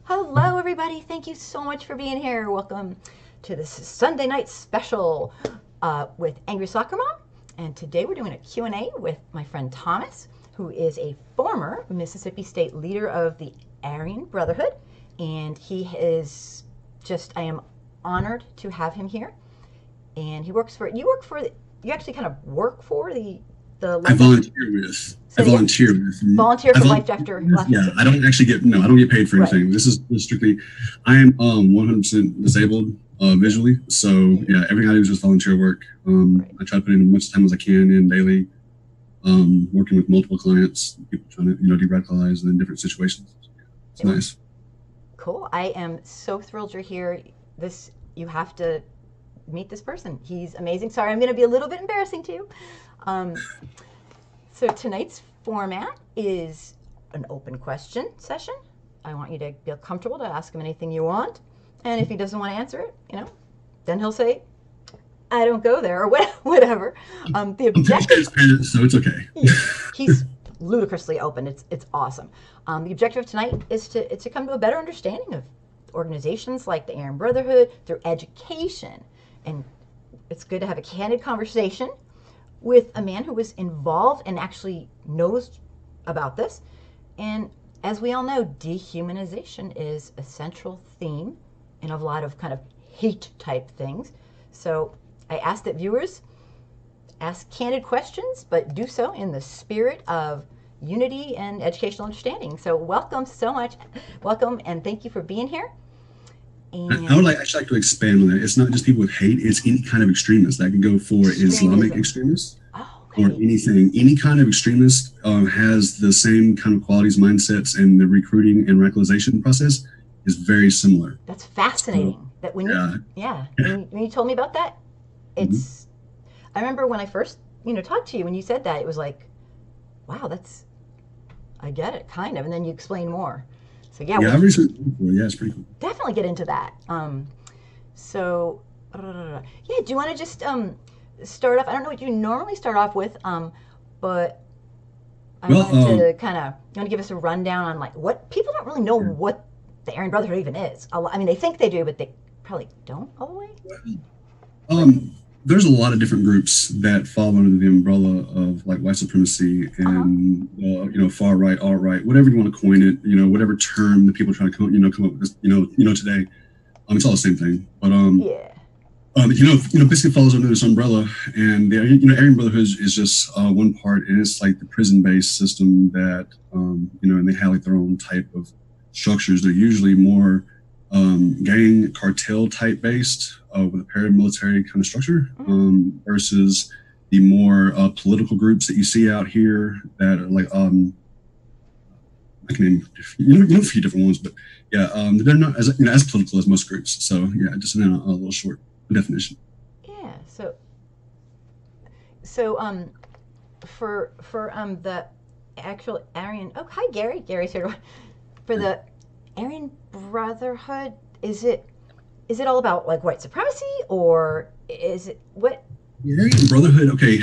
Hello, everybody. Thank you so much for being here. Welcome to this Sunday night special with Angry Soccer Mom. And today we're doing a Q&A with my friend Thomas, who is a former Mississippi State leader of the Aryan Brotherhood. And he is just, I am honored to have him here. And he works for, you actually kind of work for the I volunteer with. So I volunteer with. Volunteer for Life After. Yeah, I don't actually get, no, I don't get paid for anything. Right. This is strictly, I am 100% disabled visually. So yeah, everything I do is just volunteer work. Right. I try to put in as much time as I can in daily, working with multiple clients, people trying to, de-radicalize in different situations. It's nice. Cool. I am so thrilled you're here. You have to meet this person. He's amazing. Sorry, I'm going to be a little bit embarrassing too. So tonight's format is an open question session. I want you to feel comfortable to ask him anything you want. And if he doesn't want to answer it, then he'll say, I don't go there, or whatever. The objective, so it's okay. He's ludicrously open. It's awesome. The objective of tonight is to come to a better understanding of organizations like the Aryan Brotherhood through education. And it's good to have a candid conversation with a man who was involved and actually knows about this. And as we all know, dehumanization is a central theme in a lot of kind of hate type things. So I ask that viewers ask candid questions, but do so in the spirit of unity and educational understanding. So welcome so much. Welcome and thank you for being here. And I would actually like to expand on that. It's not just people with hate, it's any kind of extremist. That can go for Islamic extremists or anything. Any kind of extremist has the same kind of qualities, mindsets, and the recruiting and radicalization process is very similar. That's fascinating. So, that when you told me about that, it's. I remember when I first talked to you when you said that, it was like, wow, I get it kind of, and then you explain more. So I've researched it before. Yeah, it's pretty cool. Definitely get into that. Do you want to just start off? I don't know what you normally start off with, but I want to kind of, you want to give us a rundown on like what people don't really know what the Aryan Brotherhood even is. I mean, they think they do, but they probably don't all the way. There's a lot of different groups that fall under the umbrella of like white supremacy and far right, alt right, whatever you want to coin it, whatever term that people are trying to come up with, today. It's all the same thing. But basically falls under this umbrella, and the Aryan Brotherhood is just one part, and it's like the prison-based system that and they have like their own type of structures. They're usually more gang cartel type based with a paramilitary kind of structure versus the more political groups that you see out here that are like I can name a few different ones, but they're not as political as most groups. So just in a little short definition. Yeah. So for the actual Aryan. Oh, hi Gary. Gary's here. For the Aryan Brotherhood, is it all about like white supremacy, or is it what? The Aryan Brotherhood, okay,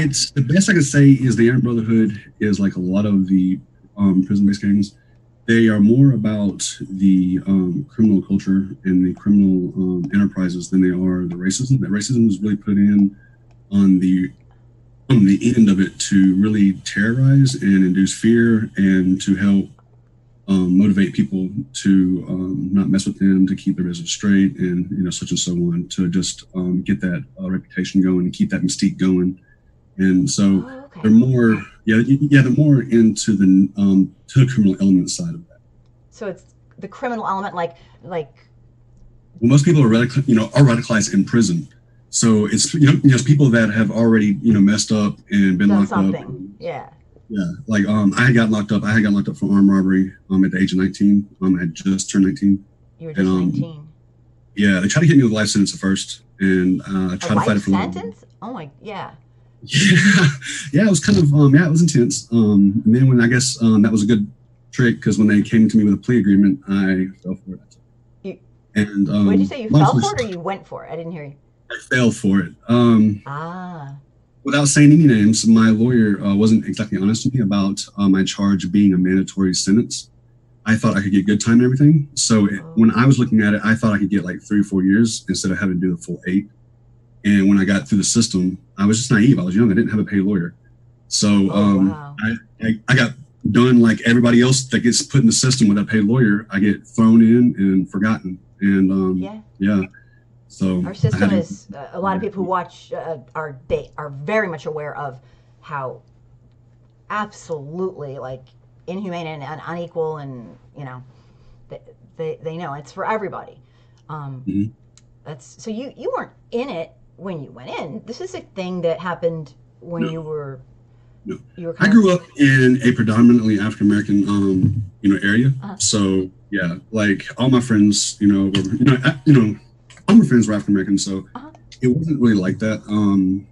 it's the best I can say is the Aryan Brotherhood is like a lot of the prison-based gangs. They are more about the criminal culture and the criminal enterprises than they are the racism. That racism is really put in on the end of it to really terrorize and induce fear and to help motivate people to not mess with them, to keep their business straight, and such and so on, to just get that reputation going and keep that mystique going. And so they're more, they're more into the to the criminal element side of that. So it's the criminal element, like. Well, most people are radicalized in prison. So it's it's people that have already messed up and been locked up. Yeah. Yeah, like I had got locked up for armed robbery at the age of 19. I had just turned 19. You were just 19. Yeah, they tried to hit me with a life sentence at first, and I tried to fight it for life sentence. Oh my, yeah. Yeah, it was kind of it was intense. And then when I guess that was a good trick, because when they came to me with a plea agreement, I fell for it. What did you say? You fell for it, or you went for it? I didn't hear you. I fell for it. Without saying any names, my lawyer wasn't exactly honest with me about my charge being a mandatory sentence. I thought I could get good time and everything. So when Oh, I was looking at it, I thought I could get like 3 or 4 years instead of having to do the full 8. And when I got through the system, I was just naive. I was young. I didn't have a paid lawyer. So oh wow. I got done like everybody else that gets put in the system with a paid lawyer. I get thrown in and forgotten. And Yeah. yeah, so Our I system had to. is a lot of people who watch are they are very much aware of how absolutely like inhumane and unequal, and they, they know it's for everybody. Um, Mhm. that's so you weren't in it when you went in. This is a thing that happened when No, no. you were I kind of grew up in a predominantly African American, area. uh, So yeah, like all my friends, were, all my friends were African American. So uh, it wasn't really like that.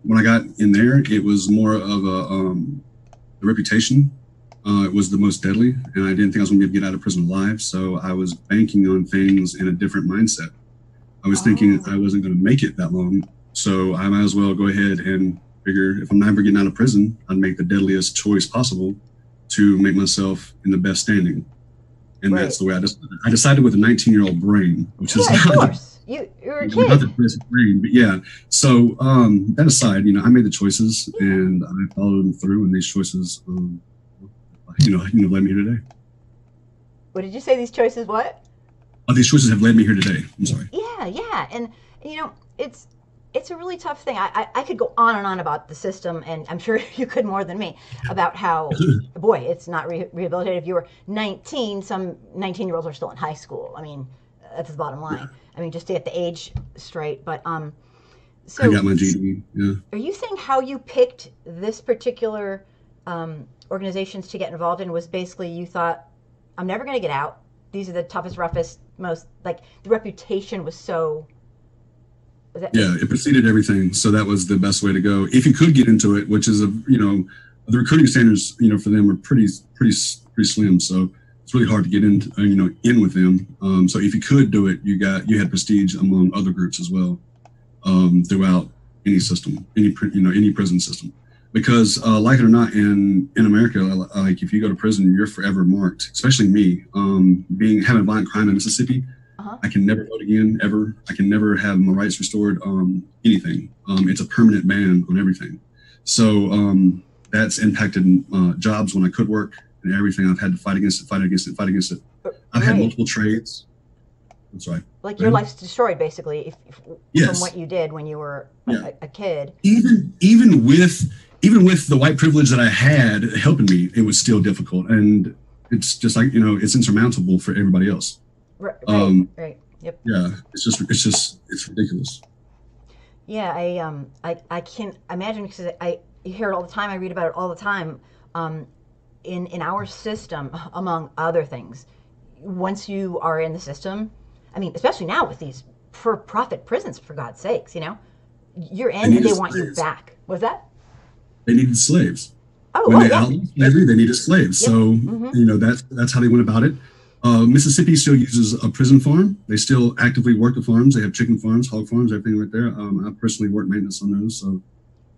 When I got in there, it was more of a reputation. It was the most deadly, and I didn't think I was going to be able to get out of prison alive. So I was banking on things in a different mindset. I was thinking oh I wasn't going to make it that long, so I might as well go ahead and figure if I'm never getting out of prison, I'd make the deadliest choice possible to make myself in the best standing. And right. that's the way I decided with a 19-year-old brain, which is Yeah, of not the course. You were a not the kid. best brain, but yeah. So that aside, I made the choices Yeah. and I followed them through, and these choices, led me here today. What did you say? These choices? What? These choices have led me here today. I'm sorry. Yeah, yeah, and it's a really tough thing. I could go on and on about the system, and I'm sure you could more than me about how boy, it's not rehabilitative. If you were 19, some 19-year-olds are still in high school. I mean, that's the bottom Yeah, line. I mean, just to get the age straight. But I so got my GED. Yeah. are you saying how you picked this particular organizations to get involved in was basically you thought, I'm never going to get out. These are the toughest, roughest, most like the reputation was so. Was that Yeah, it preceded everything. So that was the best way to go. If you could get into it, which is the recruiting standards, for them are pretty slim. So it's really hard to get in, in with them. So if you could do it, you had prestige among other groups as well, throughout any system, any prison system. Because like it or not, in America, like if you go to prison, you're forever marked. Especially me, being having violent crime in Mississippi, uh-huh. I can never vote again ever. I can never have my rights restored. Anything. It's a permanent ban on everything. So that's impacted jobs when I could work and everything. I've had to fight against it, fight against it, fight against it. I've had Right. multiple trades. I'm sorry. Like Go your ahead. life's destroyed basically if from what Yes. you did when you were Yeah. a kid. Even with the white privilege that I had helping me, it was still difficult, and it's just like it's insurmountable for everybody else. Right. Um, Right. Yep. yeah, it's ridiculous. Yeah. I can imagine because I you hear it all the time. I read about it all the time. Um, in our system, among other things, once you are in the system, I mean, especially now with these for-profit prisons, for God's sakes, you're They in and needed they want you slaves. back. Was that? They needed slaves. Oh, When oh they yeah. outlawed Yep. slavery, they needed slaves. Yep. So Mm-hmm. that's how they went about it. Mississippi still uses a prison farm. They still actively work the farms. They have chicken farms, hog farms, everything right there. I personally work maintenance on those. So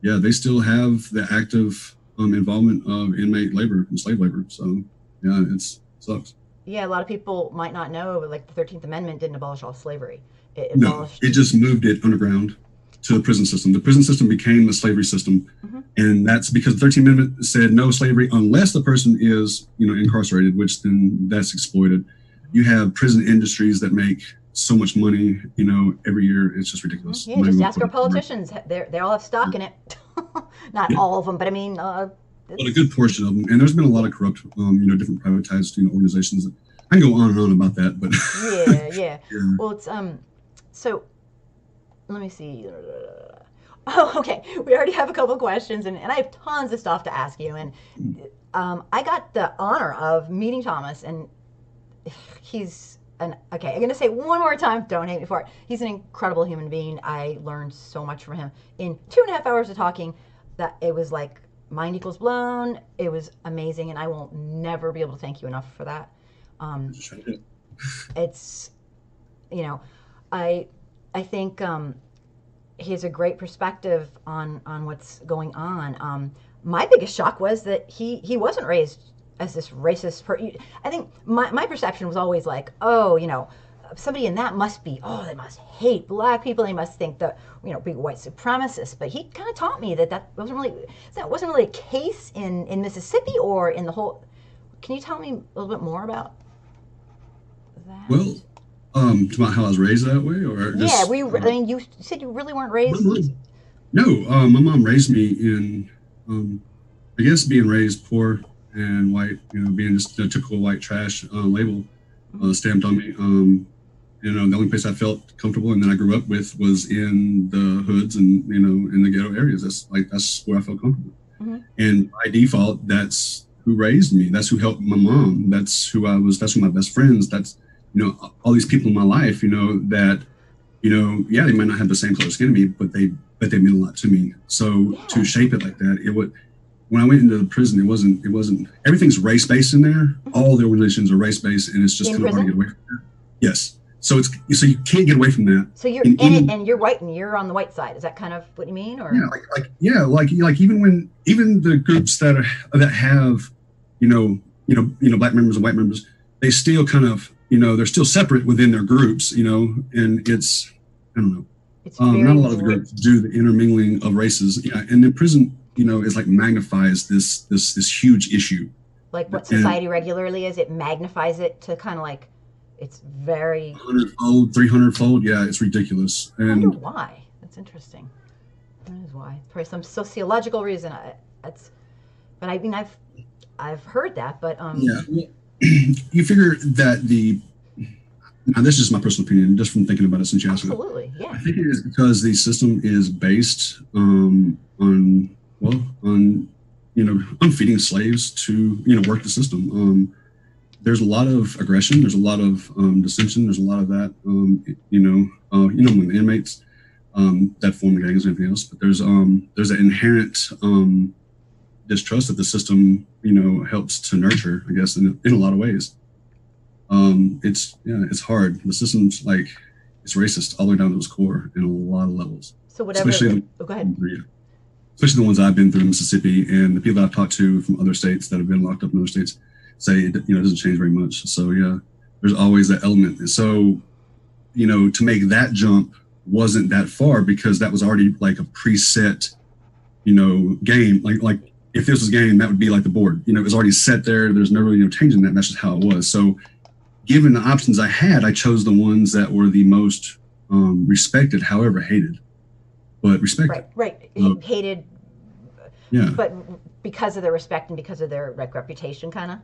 yeah, they still have the active involvement of inmate labor and slave labor. So yeah, sucks. Yeah, a lot of people might not know, but like the 13th Amendment didn't abolish all slavery. It No, it abolished. just moved it underground to the prison system. The prison system became the slavery system, Mm-hmm. and that's because the 13th Amendment said no slavery unless the person is, incarcerated, which then that's exploited. You have prison industries that make so much money, every year. It's just Mm-hmm. ridiculous. Yeah, I'm not just even ask our going to politicians. They all have stock in it. Not Yeah, all of them, but I mean, but a it's good portion of them. And there's been a lot of corrupt, different privatized, organizations. I can go on and on about that, but yeah, yeah. yeah. Well, it's so let me see. Oh, okay. We already have a couple questions, and I have tons of stuff to ask you. And I got the honor of meeting Thomas, and he's an okay. I'm gonna say it one more time. Don't hate me for it. He's an incredible human being. I learned so much from him in 2.5 hours of talking. That it was like mind equals blown. It was amazing, and I will never be able to thank you enough for that. Um, it's you know, I I think he has a great perspective on what's going on. My biggest shock was that he wasn't raised as this racist I think my perception was always like, oh, somebody in that must be, oh, they must hate black people, they must think that, big white supremacists. But he kind of taught me that wasn't really a case in Mississippi or in the whole. Can you tell me a little bit more about that? Well, about how I was raised that way, or yeah, just, I mean, you said you really weren't raised. No, my mom raised me in, I guess, being raised poor and white, being just a typical white trash label stamped on me. The only place I felt comfortable and that I grew up with was in the hoods and, in the ghetto areas. That's where I felt comfortable. Mm-hmm. And by default, that's who raised me. That's who helped my mom. That's who I was. That's who my best friends. That's, all these people in my life, that, yeah, they might not have the same color skin as me, but they meant a lot to me. So to shape it like that, when I went into the prison, it wasn't, everything's race-based in there. Mm-hmm. All the organizations are race-based, and it's just kind of hard to get away from that. Yes. So you can't get away from that. So you're in it, and you're white, and you're on the white side. Is that kind of what you mean, or? Yeah, like even the groups that have, black members and white members, they still kind of, they're still separate within their groups, and it's, I don't know. It's not a lot of the groups do the intermingling of races. Yeah, and in prison, is like magnifies this huge issue. Like what society regularly is, it magnifies it to kind of like. It's very 100-fold, 300-fold. Yeah, it's ridiculous. And I wonder why. That's interesting. That is why. Probably some sociological reason. But I mean, I've heard that, but yeah. Well, you figure that now this is my personal opinion, just from thinking about it since you asked. Absolutely, yeah. I think it is because the system is based on feeding slaves to work the system. There's a lot of aggression. There's a lot of dissension. There's a lot of that, when the inmates that form gangs and everything else. But there's an inherent distrust that the system, helps to nurture, I guess, in a lot of ways. It's hard. The system's it's racist all the way down to its core in a lot of levels. So whatever. Go ahead. Especially the ones I've been through in Mississippi, and the people that I've talked to from other states that have been locked up in other states. Say it doesn't change very much. So yeah, there's always that element. And so, to make that jump wasn't that far because that was already like a preset, game. Like if this was a game, that would be like the board. It was already set there. There's no really changing that. And that's just how it was. So, given the options I had, I chose the ones that were the most respected, however hated, but respected. Right. Hated. Yeah. But because of their respect and because of their reputation, kind of.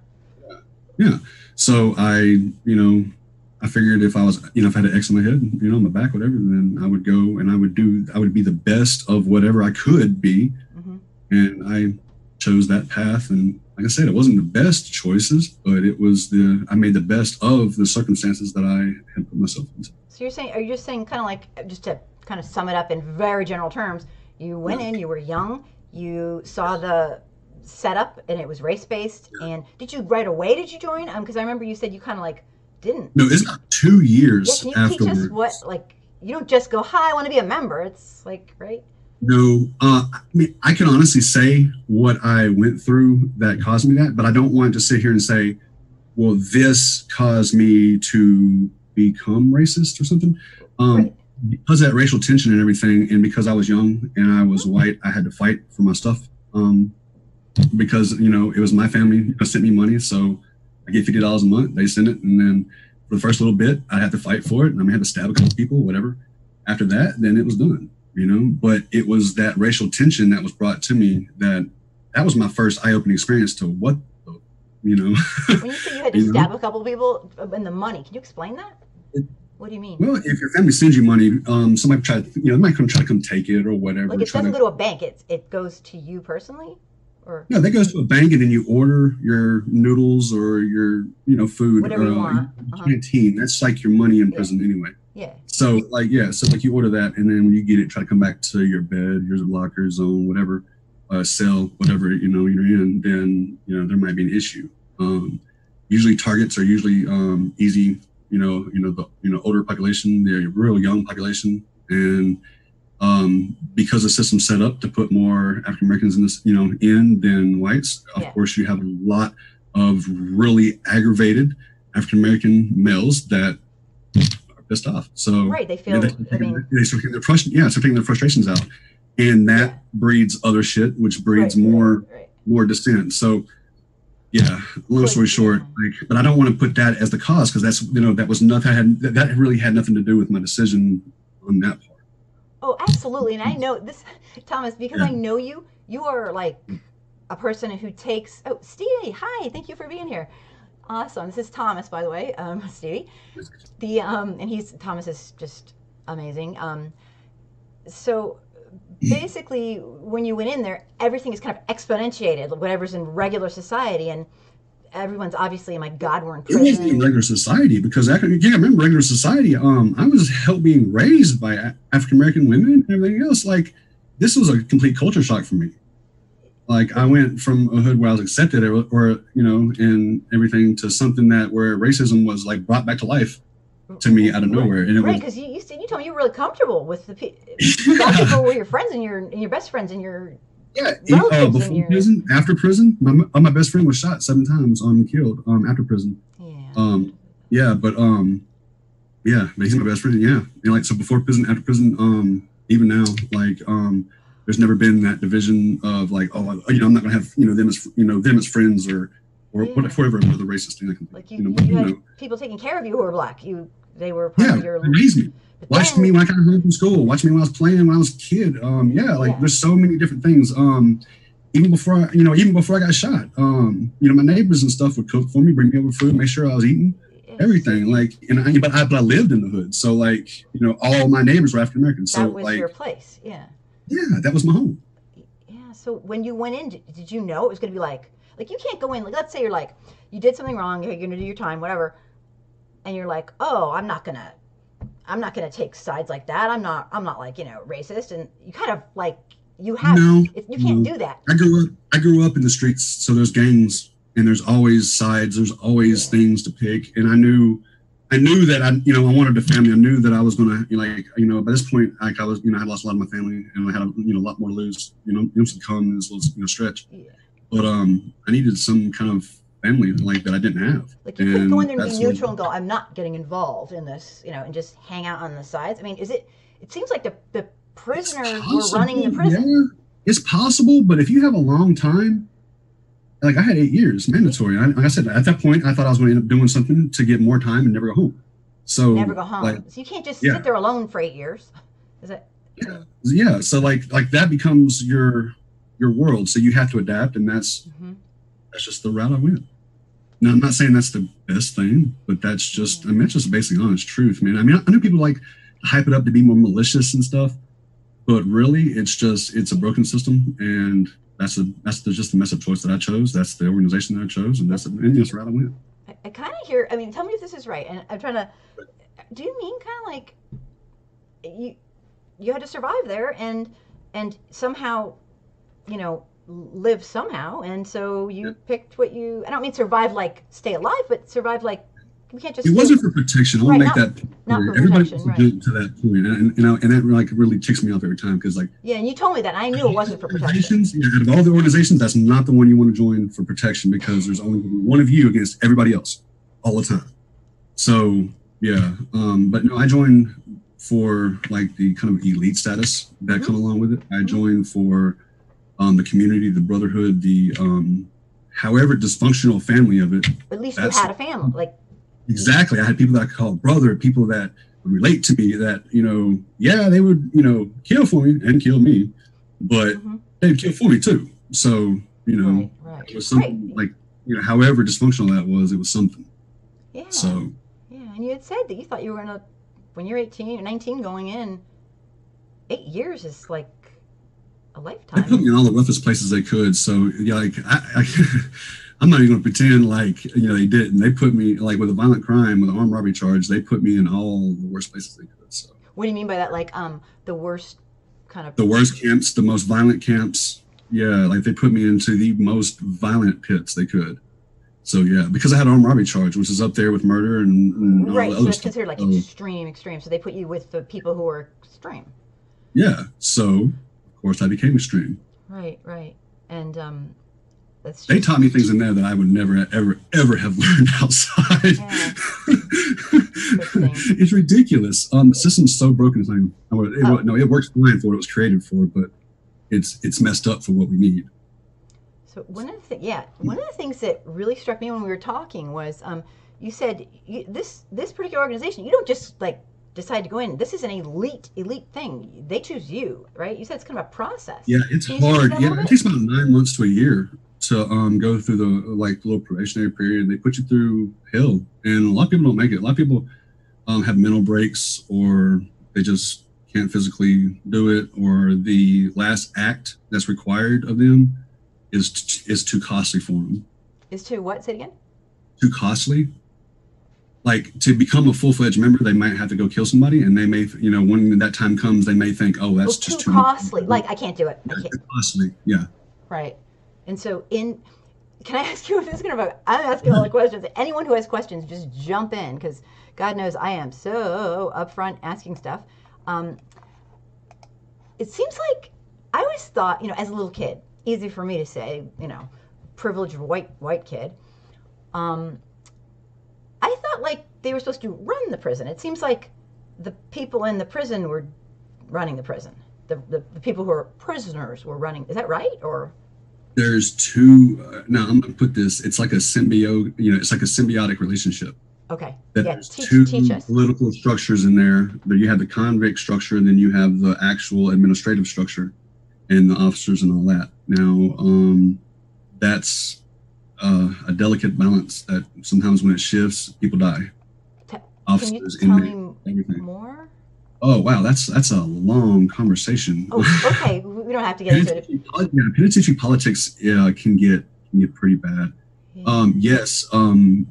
Yeah. So I figured if I was, if I had an X on my head, on my back, whatever, then I would go and I would be the best of whatever I could be. Mm-hmm. And I chose that path. And like I said, it wasn't the best choices, but I made the best of the circumstances that I had put myself into. So are you just saying kind of like, just to kind of sum it up in very general terms, you went in, you were young, you saw the setup and it was race-based, and did you right away join because I remember you said you kind of didn't. No, it's not 2 years can you afterwards. Teach us what you don't just go, hi, I want to be a member. It's right. No, I mean, I can honestly say what I went through that caused me that, but I don't want to sit here and say, well, this caused me to become racist or something. Right. Because of that racial tension and everything, and because I was young and I was white, I had to fight for my stuff. Because it was my family that sent me money, so I get $50 a month. They send it, and then for the first little bit, I had to fight for it, and I may have to stab a couple people, whatever. After that, then it was done, But it was that racial tension that was brought to me that was my first eye-opening experience to what, When you say you had to stab a couple people and the money, can you explain that? What do you mean? Well, if your family sends you money, somebody they might try to come take it or whatever. Like it doesn't go to a bank; it goes to you personally. No, that goes to a bank, and then you order your noodles or your, food. Whatever you want. Canteen. That's like your money in prison anyway. Yeah. So you order that, and then when you get it, try to come back to your bed, your locker, zone, whatever, cell, whatever you're in. Then there might be an issue. Usually targets are usually easy. The older population, the real young population, and because the system's set up to put more African Americans in this, than whites. Of course, you have a lot of really aggravated African American males that are pissed off. So right, they feel. I mean, they start taking their frustrations out, and that breeds other shit, which breeds more dissent. So yeah, long story short, like, but I don't want to put that as the cause, because that's, that was nothing. That really had nothing to do with my decision on that part. oh, absolutely. And I know this, Thomas, because I know you. You are like a person who takes. Oh, Stevie, hi, thank you for being here. Awesome. This is Thomas, by the way, Stevie. The and Thomas is just amazing. So basically, when you went in there, everything is kind of exponentiated, whatever's in regular society, and everyone's obviously, my God, we're in prison. It wasn't in regular society, because I remember regular society. I was being raised by African American women and everything else. Like, this was a complete culture shock for me. Like, I went from a hood where I was accepted, or and everything, to something where racism was like brought back to life to me out of nowhere. And it was because you told me you were really comfortable with the people were your friends and your best friends and your before prison, after prison. My best friend was shot 7 times, killed after prison. But he's my best friend. Yeah, and like, so before prison, after prison, even now, like, there's never been that division of like, I'm not gonna have them as friends, or whatever other racist thing I can. Like, you had people taking care of you who were black. They were part of your. They raised me. Watched me when I got home from school. Watched me when I was playing when I was a kid. There's so many different things. Even before I got shot, my neighbors and stuff would cook for me, bring me over food, make sure I was eating everything. Like, but I lived in the hood, so like, all my neighbors were African American. So that was like, your place, yeah. Yeah, that was my home. Yeah. So when you went in, did you know it was going to be like you can't go in, like, let's say you're like, you did something wrong, you're going to do your time, whatever, and you're like, oh, I'm not gonna take sides like that. I'm not like, racist, and you kind of like, you can't do that. I grew up in the streets, so there's gangs, and there's always sides, there's always things to pick, and I knew that I wanted a family. I knew that I was gonna, by this point, like, I was, I had lost a lot of my family, and I had a lot more to lose, some come as well as stretch. Yeah. But I needed some kind of family like that I didn't have. Like, you couldn't go in there and be neutral and go, I'm not getting involved in this, and just hang out on the sides. I mean, it seems like the prisoners were running the prison. Yeah, it's possible, but if you have a long time, like, I had 8 years mandatory. Like I said, at that point, I thought I was going to end up doing something to get more time and never go home. So never go home. Like, so you can't just sit there alone for 8 years. Is it? Yeah. So like that becomes your world. So you have to adapt, and that's just the route I went. Now, I'm not saying that's the best thing, but that's just, it's just basic honest truth, man. I mean, I know people like hype it up to be more malicious and stuff, but really, it's a broken system, and that's just the message choice that I chose. That's the organization that I chose, and that's the route I went. I kind of hear. I mean, tell me if this is right. And I'm trying to. Do you mean kind of like you had to survive there and somehow, live somehow, and so you picked what you. I don't mean survive like stay alive, but survive like. We can't just. It wasn't for protection. I'll make that. Not for everybody protection, to that point, and that like really ticks me off every time, because like. Yeah, and you told me that. And I knew it wasn't for protection. Out of all the organizations, that's not the one you want to join for protection, because there's only one of you against everybody else, all the time. So yeah, but no, I joined for like the kind of elite status that come along with it. I joined for the community, the brotherhood, the however dysfunctional family of it. At least you had a family, like. Exactly. I had people that I called brother, people that would relate to me, that, they would, kill for me and kill me, but they'd kill for me too. So, it was something like, however dysfunctional that was, it was something. Yeah. So. Yeah. And you had said that you thought you were going to, when you're 18 or 19 going in, 8 years is like a lifetime. They put me in all the roughest places they could. So, yeah, like, I'm not even going to pretend like, they didn't. They put me, like, with a violent crime, with an armed robbery charge, they put me in all the worst places they could. So. What do you mean by that? Like, the worst kind of... The worst camps, the most violent camps. Yeah, like, they put me into the most violent pits they could. So, yeah, because I had an armed robbery charge, which is up there with murder and all the other stuff. So it's stuff. Considered, like, extreme. So they put you with the people who are extreme. Yeah, so, of course, I became extreme. Right. And, That's They just, taught me things in there that I would never, ever, ever have learned outside. yeah, interesting. It's ridiculous. The system's so broken. It's like, Oh, no, it works fine for what it was created for, but it's messed up for what we need. so one of the things that really struck me when we were talking was, you said this particular organization, you don't just like decide to go in. This is an elite thing. They choose you, right? You said it's kind of a process. Yeah, it's Can you speak to hard. that a Yeah, little it bit? takes about 9 months to a year to go through the like little probationary period. They put you through hell, and a lot of people don't make it. A lot of people have mental breaks, or they just can't physically do it, or the last act that's required of them is too costly for them. Is to what? Say it again. Too costly. Like to become a full-fledged member, they might have to go kill somebody, and they may, when that time comes, they may think, oh, Oh, that's too just too much. costly. Like I can't do it. I Yeah, can't. too costly. Yeah. Right. And so in can I ask you, this is kind of I'm asking all the questions. Anyone who has questions, just jump in because God knows I am so upfront asking stuff. Um, it seems like I always thought, as a little kid, easy for me to say, privileged white kid. Um, I thought like they were supposed to run the prison. It seems like the people in the prison were running the prison. The people who are prisoners were running. Is that right? Or There's two. Now I'm going to put this. It's like a symbiote. It's like a symbiotic relationship. okay, That yeah. there's Teach two us. political structures in there. But you have the convict structure, and then you have the actual administrative structure, and the officers and all that. Now, that's a delicate balance. That sometimes when it shifts, people die. T- can you Officers, tell inmates, me everything. more? Oh wow, that's a long conversation. Oh, okay. We don't have to get into it. Penitentiary politics can get pretty bad. Yeah. Yes,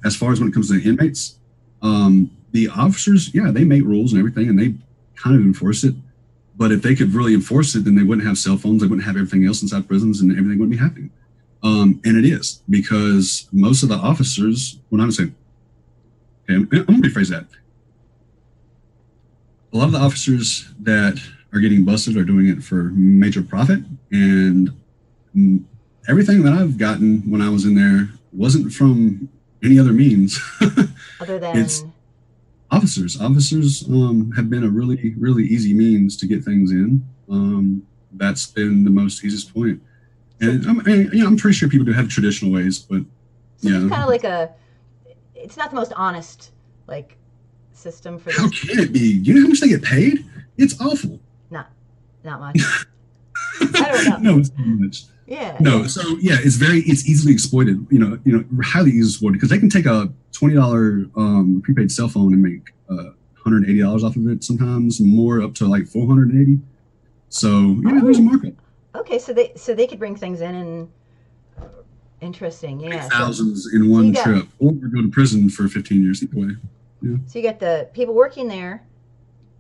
as far as when it comes to the inmates, the officers, yeah, they make rules and everything, and they kind of enforce it. But if they could really enforce it, then they wouldn't have cell phones, they wouldn't have everything else inside prisons, and everything wouldn't be happening. And it is because most of the officers, when I'm saying, okay, I'm going to rephrase that. A lot of the officers that are getting busted are doing it for major profit, and everything that I've gotten when I was in there wasn't from any other means. Other It's than officers. Officers have been a really, really easy means to get things in. That's been the most easiest point. so, And I'm pretty sure people do have traditional ways, but so it's yeah. kind of like it's not the most honest like system for How this. can it be? You know how much they get paid? It's awful. Not not much. I don't know. No, it's too much. Yeah, No, yeah. so yeah, it's easily exploited. Highly easily exploited because they can take a $20 prepaid cell phone and make $180 off of it. Sometimes more, up to like 480. So yeah, there's a Oh, markup. okay. So they could bring things in and interesting. Make Yeah. thousands in So you one got trip, or go to prison for 15 years either way. Yeah, so you got the people working there,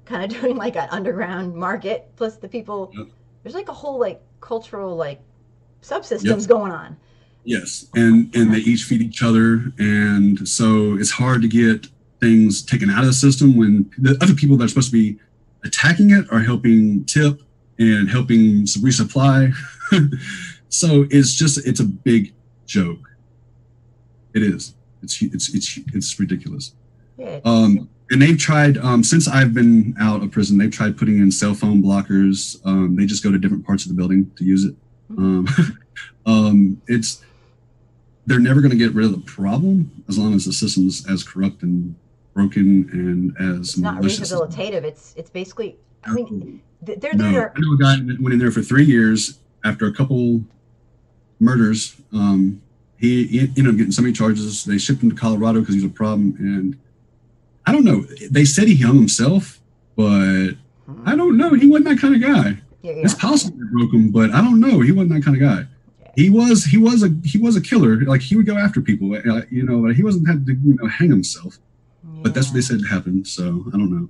kind of doing like an underground market, plus the people. yep, There's like a whole like cultural like yep. subsystems going on. Yes, Oh my and they gosh. each feed each other, and so it's hard to get things taken out of the system when the other people that are supposed to be attacking it are helping tip and helping resupply. So it's a big joke. It is. It's ridiculous. Yeah. And they've tried since I've been out of prison. They've tried putting in cell phone blockers. They just go to different parts of the building to use it. Mhm. Um, it's they're never going to get rid of the problem as long as the system's as corrupt and broken and as It's not malicious as rehabilitative. It's basically. I mean, they're there no. I know a guy that went in there for 3 years after a couple murders. He ended up getting so many charges. They shipped him to Colorado because he was a problem. And I don't know. They said he hung himself, but I Hmm. don't know. He wasn't that kind of guy. Yeah, It's yeah, possible they broke him, but I don't know. He wasn't that kind of guy. yeah, He was a killer. Like he would go after people. But he wasn't had to hang himself. But that's what they yeah. said happened. So I don't know.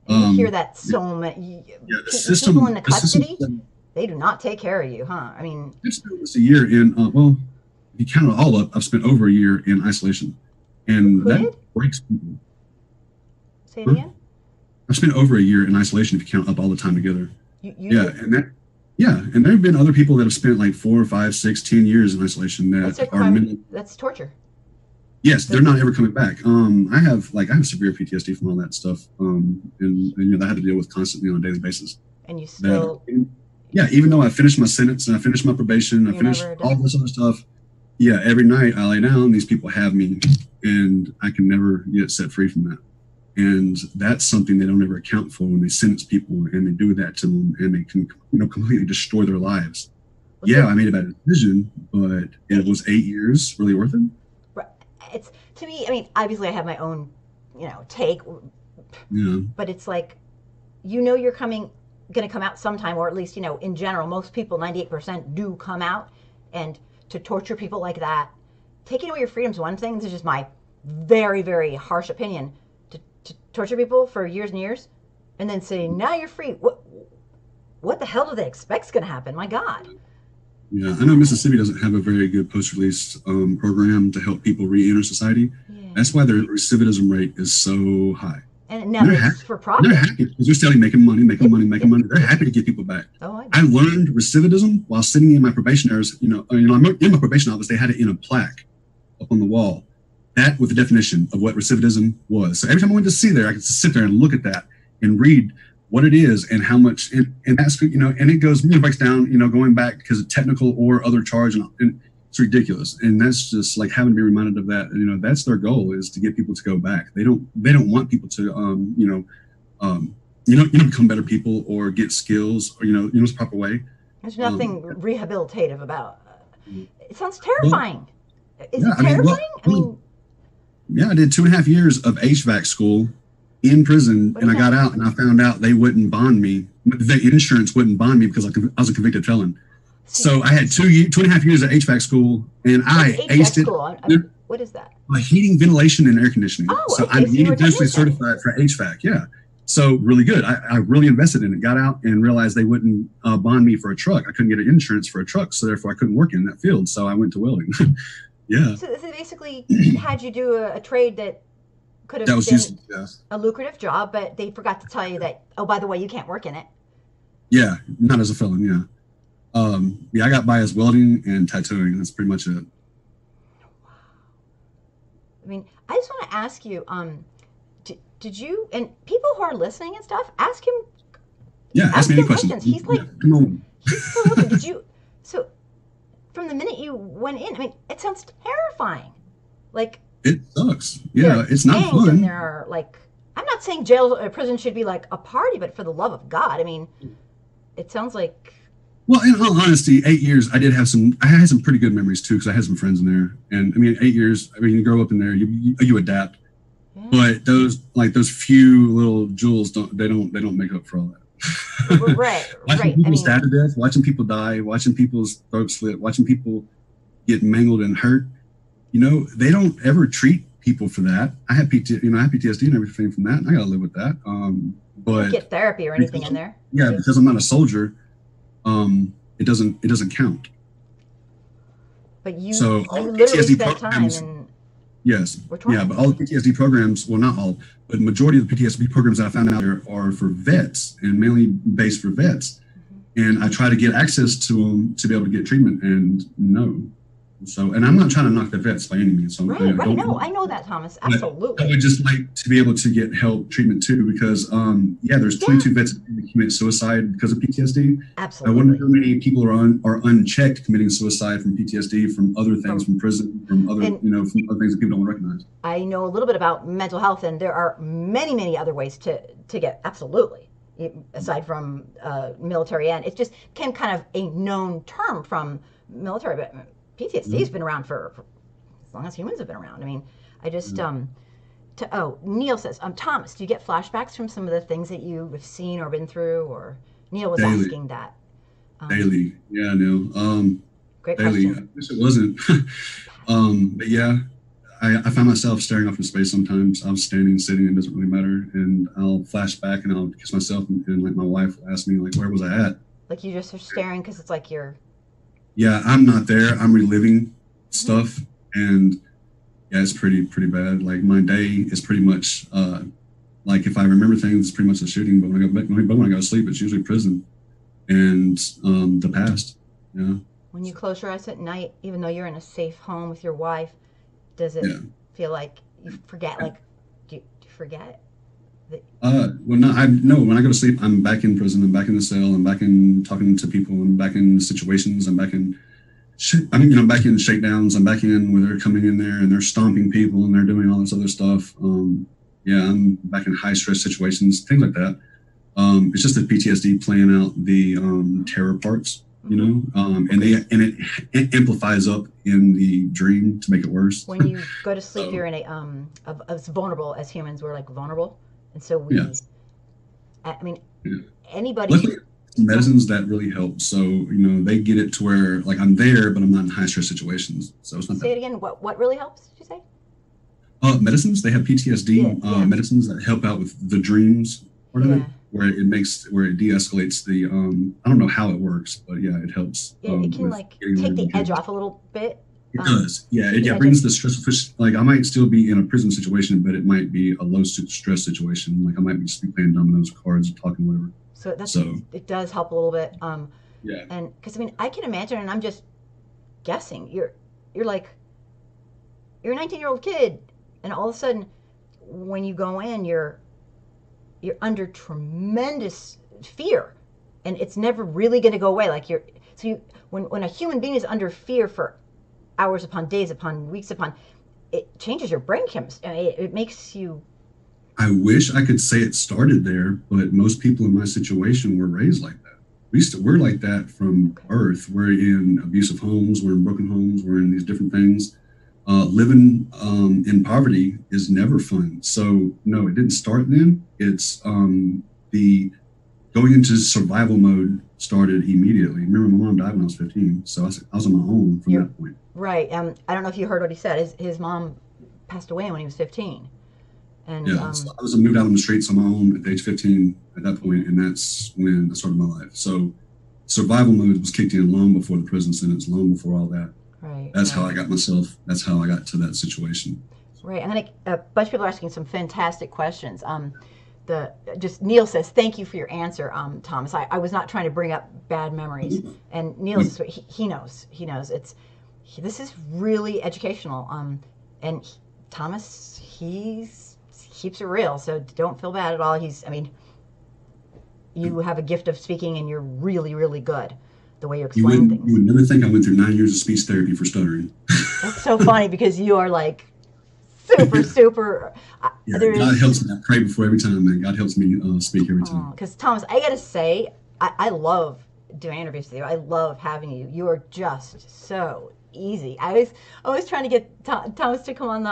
And you hear Um, that so much. yeah, the People in system the the system custody, they do not take care of you, huh? I mean, I've spent almost a year in, well, if you count it all up, I've spent over a year in isolation. And who that did? breaks people. Say it Huh? again. I've spent over a year in isolation if you count up all the time together. You Yeah, did? and that, Yeah, and there have been other people that have spent like 4, 5, 6, 10 years in isolation That's a that are crime. That's torture. yes, they're That's, not ever coming back. I have severe PTSD from all that stuff, and that I had to deal with constantly on a daily basis. and you That still, yeah, even though I finished my sentence and I finished my probation, I you're finished never all done. this other stuff. Yeah, every night I lay down, these people have me, and I can never get set free from that. And that's something they don't ever account for when they sentence people and they do that to them, and they can completely destroy their lives. Yeah, I made a bad decision, but it was 8 years really worth it. It's to me. I mean, obviously, I have my own, take, Yeah, but it's like, you're going to come out sometime, or at least, in general, most people, 98% do come out, and to torture people like that, taking away your freedom is one thing. This is just my very, very harsh opinion. To torture people for years and years, and then say, now you're free. What the hell do they expect's going to happen? My God. yeah. I know Mississippi doesn't have a very good post-release program to help people re-enter society. Yeah. That's why their recidivism rate is so high. And now it's for profit. They're happy because they're steadily making money. They're happy to get people back. Oh, I learned recidivism while sitting in my probationers. I'm in my probation office. They had it in a plaque up on the wall. That with the definition of what recidivism was. So every time I went to see there, I could just sit there and look at that and read what it is and how much. And that's and it goes breaks down going back because of technical or other charge, and it's ridiculous. And that's just like having to be reminded of that. That's their goal, is to get people to go back. They don't want people to become better people or get skills or the proper way. There's nothing rehabilitative about. It sounds terrifying. Is it terrifying? Yeah, I did 2.5 years of HVAC school in prison, and I got out and I found out they wouldn't bond me. The insurance wouldn't bond me because I was a convicted felon. So I had 2.5 years of HVAC school, and I aced it. What is that? Heating, ventilation, and air conditioning. Oh, so okay. I'm eventually certified for HVAC. Yeah. So really good. I really invested in it. Got out and realized they wouldn't bond me for a truck. I couldn't get an insurance for a truck, so therefore I couldn't work in that field. So I went to welding. Yeah. So they basically had you do a trade that could have been a lucrative job, but they forgot to tell you that, oh, by the way, you can't work in it. Yeah, not as a felon, yeah. I got by as welding and tattooing. That's pretty much it. I mean, I just want to ask you, did you, and people who are listening and stuff, ask him. Yeah, ask me any questions. He's like, come on. He's so open. So from the minute you went in, I mean, it sounds terrifying. Like, it sucks. Yeah, it's not fun. And there are I'm not saying jail or prison should be like a party, but for the love of God, I mean, it sounds like. Well, in all honesty, 8 years, I had some pretty good memories too, because I had some friends in there. And I mean, 8 years, I mean, you grow up in there, you adapt. Yeah. But those few little jewels don't make up for all that. Right. Watching people stab to death, watching people die, watching people's throats slit, watching people get mangled and hurt. They don't ever treat people for that. I had PTSD and everything from that, and I got to live with that. But you get therapy or anything in there? Yeah, because I'm not a soldier. It doesn't count. But you literally PTSD spent time in. Yes. Yeah, but all the PTSD programs, well, not all, but the majority of the PTSD programs that I found out are for vets and mainly based for vets. Mm-hmm. And I try to get access to them to be able to get treatment, and no. So, and I'm not trying to knock the vets by any means. So, right. No, I know that, Thomas. Absolutely. I would just like to be able to get help, treatment too, because there's 22 vets that commit suicide because of PTSD. Absolutely. I wonder how many people are unchecked committing suicide from PTSD, from other things, from prison, from other from other things that people don't recognize. I know a little bit about mental health, and there are many, many other ways to get absolutely. Aside from military, and it just became kind of a known term from military, but PTSD has been around for as long as humans have been around. I mean, I just Neil says, Thomas, do you get flashbacks from some of the things that you have seen or been through? Or Neil was daily. Asking that. Daily, yeah, Neil. Great daily. question. I wish it wasn't. But yeah, I find myself staring off in space sometimes. I'm standing, sitting, it doesn't really matter, and I'll flash back and I'll kiss myself, and like my wife will ask me like, where was I at? Like you just are staring because it's like you're. Yeah, I'm not there. I'm reliving stuff, and yeah, it's pretty bad. Like my day is pretty much like if I remember things, it's pretty much a shooting. But when I go to sleep, it's usually prison. and the past. Yeah, When you so, close your eyes at night, even though you're in a safe home with your wife, does it yeah. feel like you forget? Like, do you forget that? Well, no, I no. When I go to sleep, I'm back in prison. I'm back in the cell. I'm back in talking to people. I'm back in situations. I'm back in. I mean, I'm back in shakedowns. I'm back in where they're coming in there and they're stomping people and they're doing all this other stuff. Yeah, I'm back in high stress situations, things like that. It's just the PTSD playing out the terror parts, Mm-hmm. and Okay. it amplifies up in the dream to make it worse. When you go to sleep, So you're in a as vulnerable as humans. We're like vulnerable, and so yeah, I mean, yeah. anybody. Luckily, Go ahead. medicines that really help. So they get it to where like I'm there, but I'm not in high stress situations, so it's not that Say it bad. again. What really helps? Did you say? Medicines, they have Yeah. PTSD Yeah. medicines that help out with the dreams part of it, Yeah. where it de-escalates the. I don't know how it works, but yeah, it helps Yeah. It can with like getting rid take of the the edge guilt. off a little bit. It does. Yeah, Take it the yeah edge of. brings the stressful. Like I might still be in a prison situation, but it might be a low stress situation. Like I might be just be playing dominoes, cards, talking, whatever. So that's So it does help a little bit. yeah, And because I mean, I can imagine, and I'm just guessing. You're like you're a 19-year-old kid, and all of a sudden, when you go in, you're under tremendous fear, and it's never really going to go away. Like you're so you when a human being is under fear for hours upon days upon weeks upon, it changes your brain chemistry. I mean, it makes you. I wish I could say it started there, but most people in my situation were raised like that. We're like that from Okay. birth. We're in abusive homes. We're in broken homes. We're in these different things. Living in poverty is never fun. So no, it didn't start then. It's the going into survival mode started immediately. Remember, my mom died when I was 15, so I was on my own from You're that point. right. I don't know if you heard what he said. His mom passed away when he was 15, and Yeah, so I was moved out on the streets on my own at age 15 at that point, and that's when I started my life. So survival mode was kicked in long before the prison sentence, long before all that. right, That's how right. I got myself. That's how I got to that situation. Right, and then a bunch of people are asking some fantastic questions. The just Neil says thank you for your answer, Thomas. I was not trying to bring up bad memories, and Neil No, says he knows this is really educational. And Thomas he keeps it real, so don't feel bad at all. I mean, you have a gift of speaking, and you're really good the way you explain you things. would never think I went through 9 years of speech therapy for stuttering. That's so funny because you are like super. Yeah, God There's helps me. I pray before every time, man. God helps me speak every time. because Thomas, I gotta say, I love doing interviews with you. I love having you. You are just so easy. I was always trying to get Thomas to come on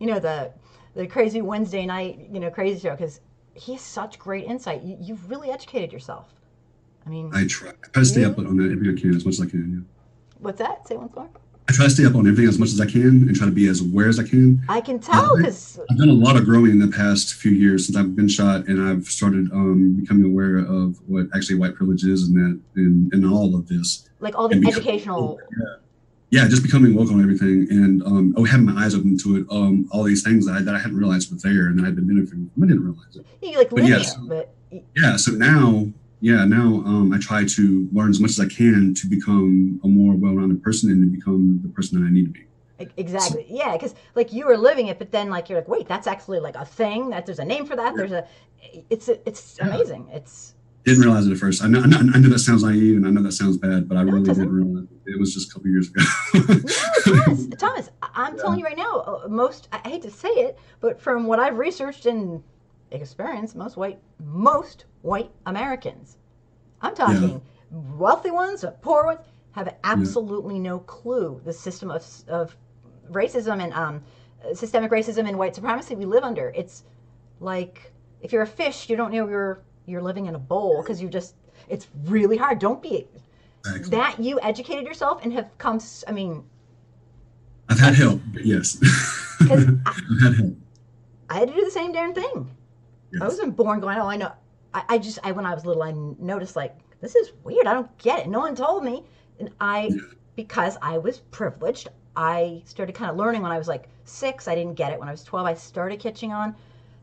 the the crazy Wednesday night crazy show because he has such great insight. You've really educated yourself. I mean, I try to stay up really? on that everything I can as much as I can. Yeah. What's that? Say once more. I try to stay up on everything as much as I can and try to be as aware as I can. I can tell because I've done a lot of growing in the past few years since I've been shot, and I've started becoming aware of what actually white privilege is and that and all of this, like all the and becoming educational. yeah, just becoming woke on everything, and having my eyes open to it, all these things that I hadn't realized were there and that I'd been benefiting from. I didn't realize it, You like but living yes, it, but yeah. So now, I try to learn as much as I can to become a more well-rounded person and to become the person that I need to be. So exactly. Yeah, because like you were living it, but then like you're like, wait, that's actually like a thing. That there's a name for that. yeah, It's yeah. amazing. It's Didn't realize it at first. I know that sounds naive and I know that sounds bad, but I no, it really didn't doesn't. realize it. It was just a couple years No, Thomas. ago. Thomas, I'm Yeah, telling you right now. Most I hate to say it, but from what I've researched and experienced, most white Americans. I'm yeah, talking wealthy ones, poor ones, have yeah. absolutely no clue the system of racism and systemic racism and white supremacy we live under. It's like if you're a fish, you don't know you're living in a bowl because you just it's really hard. Don't be Exactly. that you educated yourself and have come. I mean, I've had that's help, but yes, because I've had help. I had to do the same darn thing. I Yes. wasn't born going, oh, I know. I when I was little, I noticed like this is weird. I don't get it. No one told me, and Yeah. because I was privileged, I started kind of learning when I was like 6. I didn't get it when I was 12. I started catching on.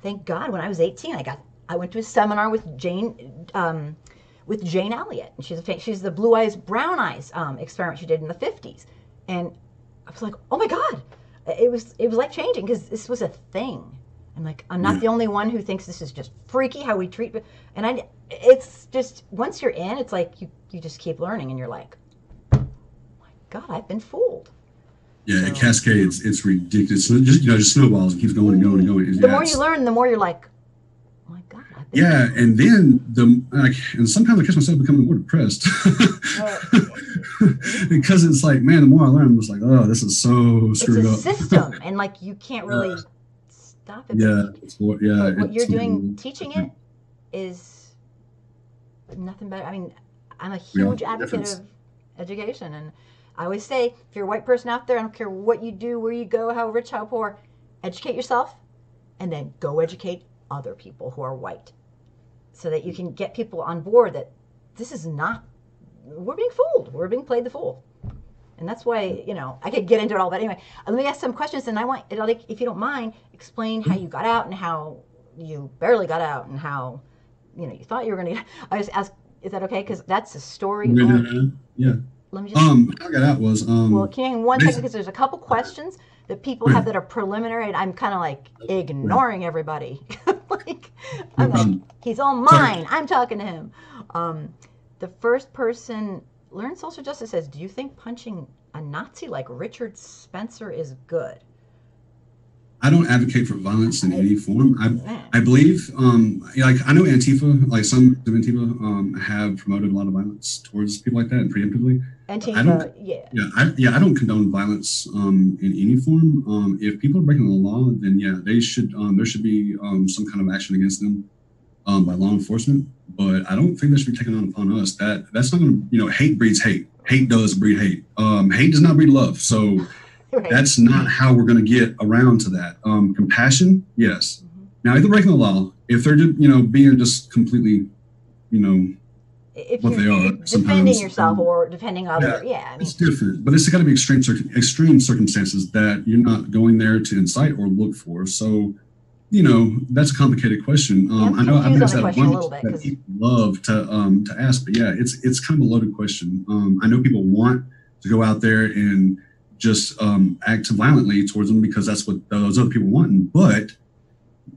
Thank God, when I was 18, I went to a seminar with Jane with Jane Elliott. And she's the blue eyes, brown eyes experiment she did in the 50s. And I was like, oh my God, it was life changing because this was a thing. I'm like, I'm not the only one who thinks this is just freaky how we treat. And it's just, once you're in, it's like you just keep learning and you're like, oh my God, I've been fooled. Yeah, it cascades. It's ridiculous. Just snowballs. It keeps going and going and going. The more you learn, the more you're like, oh my God. Yeah, and then and sometimes I catch myself becoming more depressed because it's like, man, the more I learn, I'm just like, oh, this is so screwed up. It's a system, and like you can't really stop it. But what you're doing, teaching it, is nothing better. I mean, I'm a huge advocate of education, and I always say, if you're a white person out there, I don't care what you do, where you go, how rich, how poor, educate yourself, and then go educate other people who are white, so that you can get people on board that this is not, we're being fooled. We're being played the fool. And that's why, I could get into it all, but anyway, let me ask some questions, and I want, if you don't mind, explain how you got out and how you barely got out and how, you thought you were going to. I just ask, is that okay? Because that's a story. Yeah. Let me just. How I got out was. Well, can you hang one second? Because there's a couple questions that people have that are preliminary, and I'm kind of like ignoring everybody. I'm like, he's all mine. I'm talking to him. The first person, Learn Social Justice, says, do you think punching a Nazi like Richard Spencer is good? I don't advocate for violence in any form. I believe, I know Antifa, like some of Antifa have promoted a lot of violence towards people like that and preemptively. Antifa, I don't condone violence in any form. If people are breaking the law, then they should. There should be some kind of action against them by law enforcement. But I don't think that should be taken on upon us. That's not going to, hate breeds hate. Hate does breed hate. Hate does not breed love. So. Right. That's not how we're going to get around to that. Compassion, yes. Mm-hmm. Now, if they're breaking the law, if they're being just completely, if what they are, defending yourself or defending others, it's different. But it's got to be extreme circumstances that you're not going there to incite or look for. So, that's a complicated question. I know I've asked that a bunch that people love to ask, but it's kind of a loaded question. I know people want to go out there and just act violently towards them because that's what those other people want. But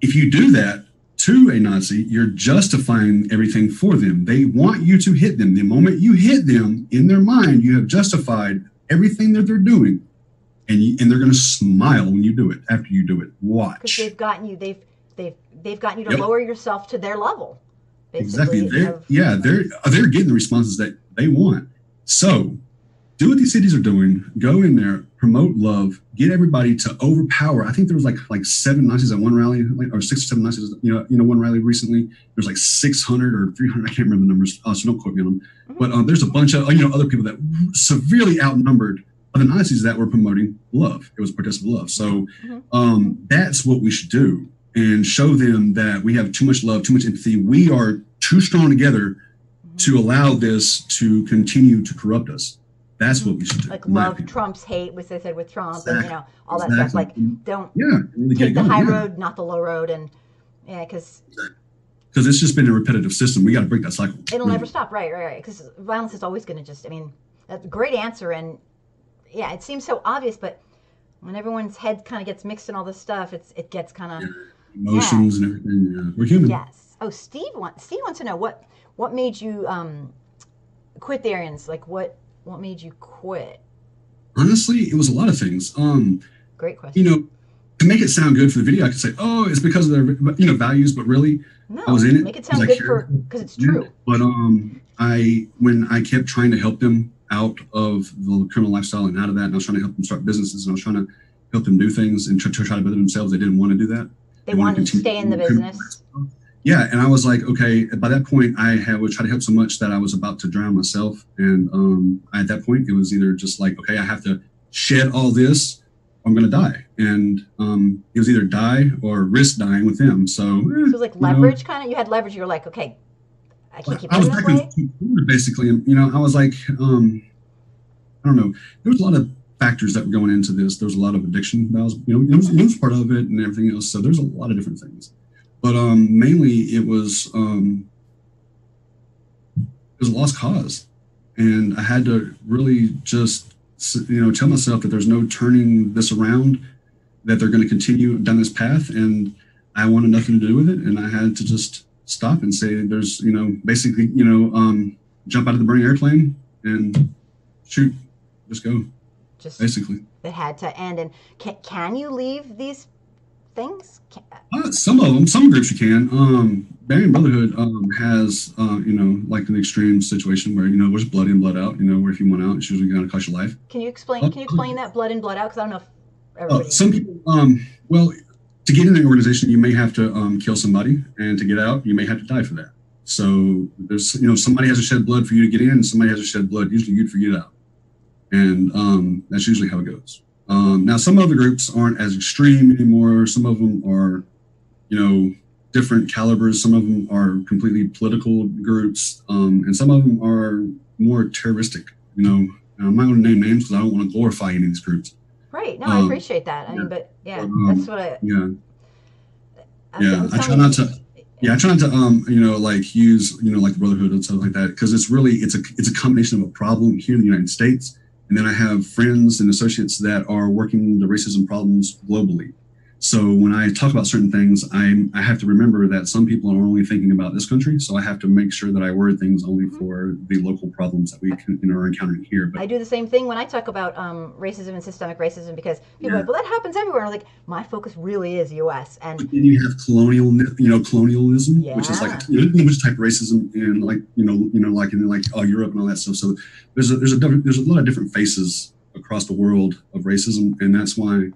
if you do that to a Nazi, you're justifying everything for them. They want you to hit them. The moment you hit them, in their mind, you have justified everything that they're doing, and they're going to smile when you do it. After you do it, watch. Because they've gotten you. They've gotten you to lower yourself to their level. Basically. Exactly. They're getting the responses that they want. So. Do what these cities are doing. Go in there, promote love, get everybody to overpower. I think there was like 7 Nazis at one rally, or 6 or 7 Nazis. One rally recently. There's like 600 or 300. I can't remember the numbers, so don't quote me on them. Mm-hmm. But there's a bunch of other people that severely outnumbered other Nazis that were promoting love. It was protest of love. So that's what we should do, and show them that we have too much love, too much empathy. We are too strong together to allow this to continue to corrupt us. That's what we should do. Like love trumps hate, which they said with Trump, and all that stuff. Like don't take the high road, not the low road, and because it's just been a repetitive system. We got to break that cycle. It'll never stop, right. Because violence is always going to just. I mean, that's a great answer, and it seems so obvious, but when everyone's head kind of gets mixed in all this stuff, it gets kind of emotions and everything. Yeah. We're human. Yes. Oh, Steve wants to know what made you quit the Aryans? Like what made you quit? Honestly, it was a lot of things. Great question. To make it sound good for the video, I could say, "Oh, it's because of their, values," but really, I was in it. Make it sound good because it's true. But when I kept trying to help them out of the criminal lifestyle and out of that, and I was trying to help them start businesses, and I was trying to help them do things and try to better themselves, they didn't want to do that. They wanted to stay in the business. Yeah, and I was like, okay. By that point, I would try to help so much that I was about to drown myself. And at that point, it was either just like, okay, I have to shed all this, or I'm going to die. And it was either die or risk dying with them. So it was like leverage, kind of. You had leverage. You were like, okay, I can't keep living this way. Basically, I was like, I don't know. There was a lot of factors that were going into this. There was a lot of addiction. That was, it was part of it, and everything else. So there's a lot of different things. But mainly it was was a lost cause, and I had to really just tell myself that there's no turning this around, that they're going to continue down this path, and I wanted nothing to do with it, and I had to just stop and say, there's basically jump out of the burning airplane and shoot, just go, Just basically. it had to end. And can you leave these things? Some of them, some groups you can. Aryan Brotherhood has, like an extreme situation where, there's blood in, blood out, where if you want out, it's usually going to cost your life. Can you explain that blood in, blood out? Because I don't know if everybody some people, well, to get in an organization, you may have to kill somebody, and to get out, you may have to die for that. So there's, somebody has to shed blood for you to get in, and somebody has to shed blood, usually you, for you to get out. And that's usually how it goes. Now, some other groups aren't as extreme anymore. Some of them are, different calibers. Some of them are completely political groups, and some of them are more terroristic. I'm not going to name names because I don't want to glorify any of these groups. Right. No, I appreciate that. I mean, but that's what I. Yeah. I try not to. Yeah, I try not to, like use, like the Brotherhood and stuff like that, because it's really, it's a combination of a problem here in the United States, and then I have friends and associates that are working the racism problems globally. So when I talk about certain things, I have to remember that some people are only thinking about this country, so I have to make sure that I word things only for the local problems that we are encountering here. But I do the same thing when I talk about racism and systemic racism, because people are like, well, that happens everywhere. And I'm like, my focus really is U.S. And then you have colonialism, which is like which type of racism, and like like in like Europe and all that stuff. So there's a lot of different faces across the world of racism, and that's why.